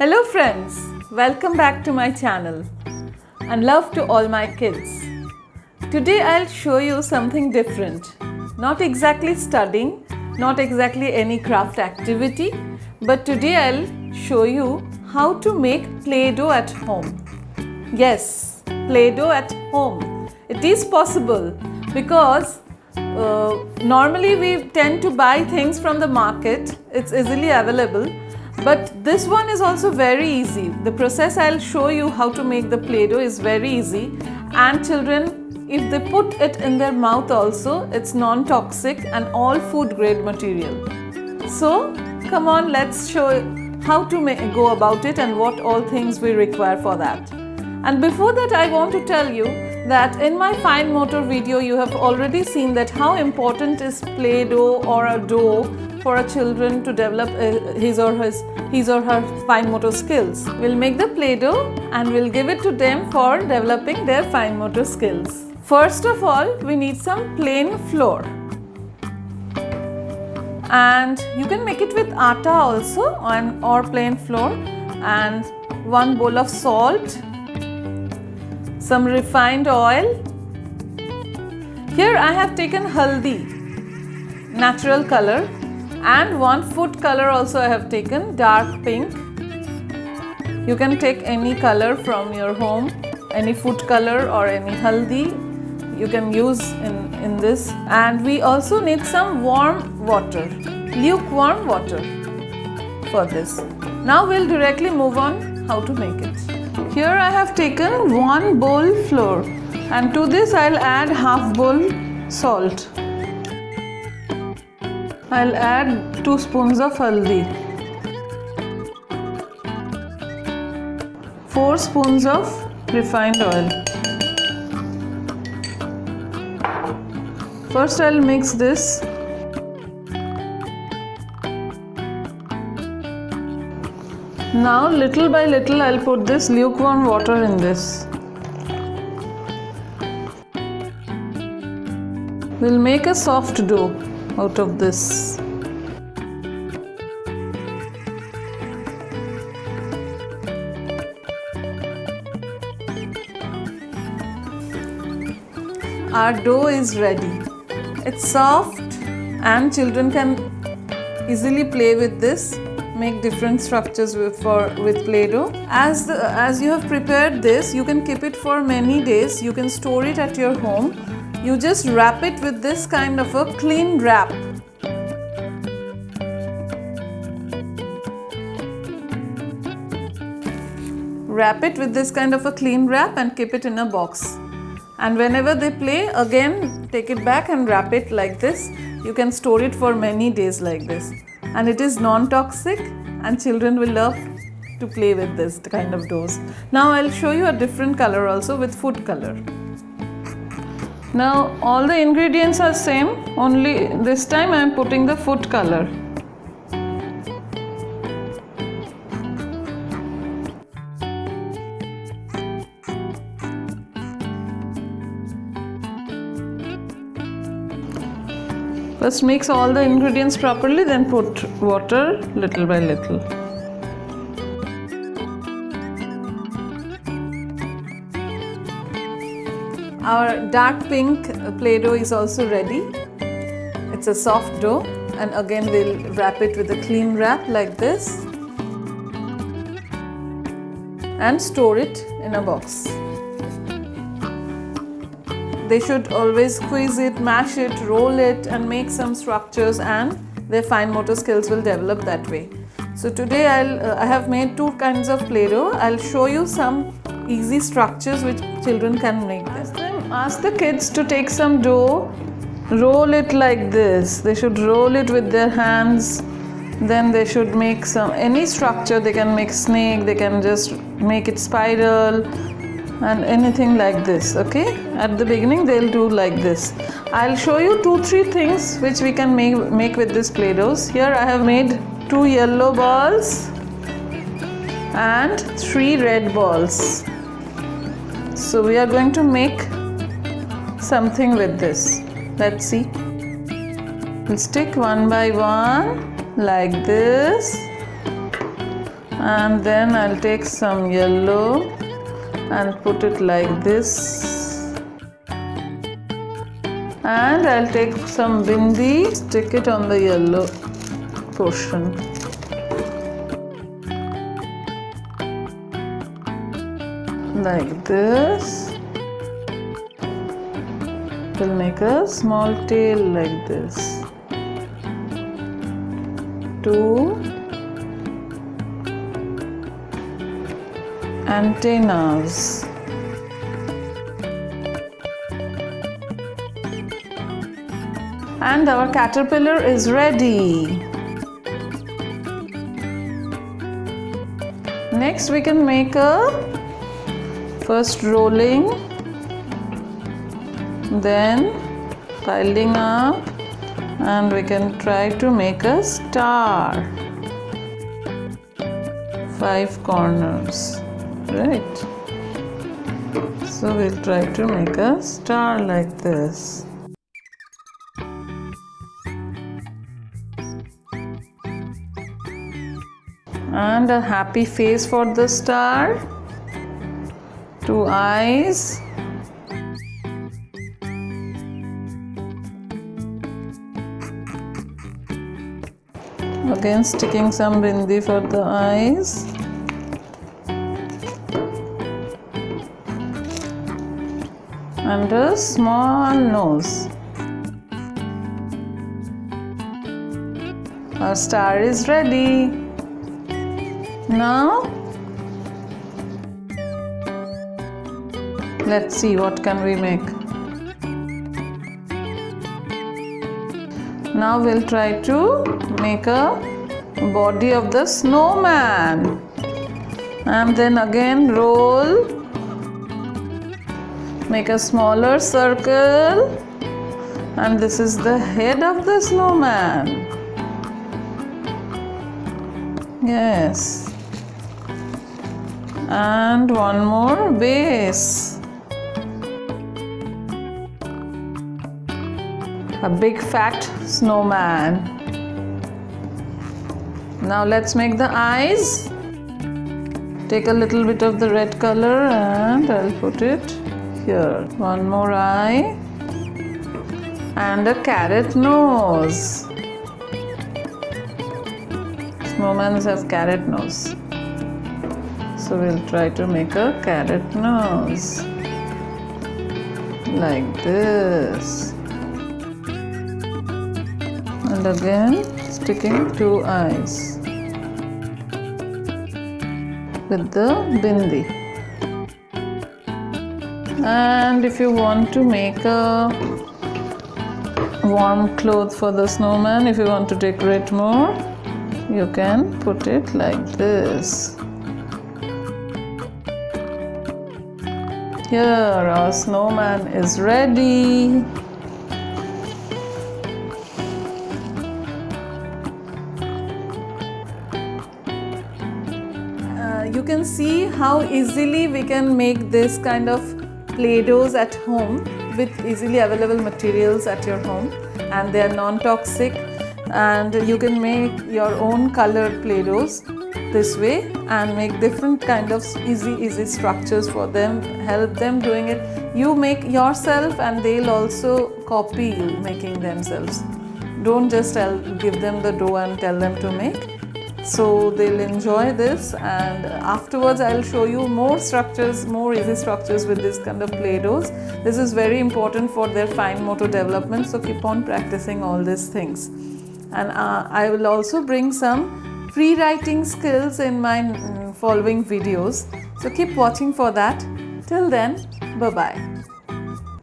Hello friends, welcome back to my channel and love to all my kids. Today I'll show you something different. Not exactly studying, not exactly any craft activity, but today I'll show you how to make Play-Doh at home. Yes, Play-Doh at home. It is possible because normally we tend to buy things from the market. It's easily available. But this one is also very easy. The process I'll show you how to make the Play-Doh is very easy, and children, if they put it in their mouth also, it's non-toxic and all food grade material. So come on, let's show how to go about it and what all things we require for that. And before that, I want to tell you that in my fine motor video you have already seen that how important is Play-Doh or a dough for a children to develop his or her fine motor skills. We'll make the Play-Doh and we'll give it to them for developing their fine motor skills. First of all, we need some plain flour. And you can make it with atta also or plain flour, and 1 bowl of salt, some refined oil. Here I have taken haldi, natural color, and 1 food color also I have taken, dark pink. You can take any color from your home, any food color or any haldi you can use in this. And we also need some warm water, lukewarm water for this. Now we'll directly move on how to make it. Here I have taken 1 bowl flour, and to this I'll add half bowl salt. I'll add 2 spoons of haldi, 4 spoons of refined oil. First I'll mix this. Now little by little I'll put this lukewarm water in this. We'll make a soft dough out of this. Our dough is ready. It's soft and children can easily play with this, make different structures with Play-Doh. As you have prepared this, you can keep it for many days. You can store it at your home. You just wrap it with this kind of a clean wrap. Wrap it with this kind of a clean wrap and keep it in a box. And whenever they play, again take it back and wrap it like this. You can store it for many days like this. And it is non-toxic and children will love to play with this kind of doughs. Now I'll show you a different color also with food color. Now all the ingredients are same, only this time I am putting the food color. First mix all the ingredients properly, then put water little by little. Our dark pink Play-Doh is also ready. It's a soft dough, and again we'll wrap it with a clean wrap like this and store it in a box. They should always squeeze it, mash it, roll it and make some structures, and their fine motor skills will develop that way. So today I have made 2 kinds of Play-Doh. I'll show you some easy structures which children can make this. Ask the kids to take some dough, roll it like this. They should roll it with their hands. Then they should make any structure. They can make snake, they can just make it spiral and anything like this, okay? At the beginning they'll do like this. I'll show you 2-3 things which we can make with this Play-Dohs. Here I have made 2 yellow balls and 3 red balls. So we are going to make something with this. Let's see. We'll stick one by one like this. And then I'll take some yellow and put it like this. And I'll take some bindi, stick it on the yellow portion. Like this. We'll make a small tail like this. 2 antennas. And our caterpillar is ready. Next we can make a first rolling, then piling up, and we can try to make a star. 5 corners, right? So we'll try to make a star like this. And a happy face for the star. 2 eyes. Again sticking some bindi for the eyes. And a small nose. Our star is ready. Now let's see what can we make. Now we'll try to make a body of the snowman, and then again roll, make a smaller circle, and this is the head of the snowman. Yes. And one more base. A big fat snowman. Now let's make the eyes. Take a little bit of the red color and I'll put it here. One more eye. And a carrot nose. Snowmans have carrot nose. So we'll try to make a carrot nose. Like this. And again sticking 2 eyes with the bindi. And if you want to make a warm cloth for the snowman, if you want to decorate more, you can put it like this. Here our snowman is ready. You can see how easily we can make this kind of Play-Doughs at home with easily available materials at your home, and they are non-toxic, and you can make your own colored Play-Doughs this way and make different kind of easy structures for them, help them doing it. You make yourself and they'll also copy you making themselves. Don't just give them the dough and tell them to make. So they'll enjoy this, and afterwards I'll show you more structures, more easy structures with this kind of Play-Doughs. This is very important for their fine motor development, so keep on practicing all these things. And I will also bring some free writing skills in my following videos, so keep watching for that. Till then, bye bye.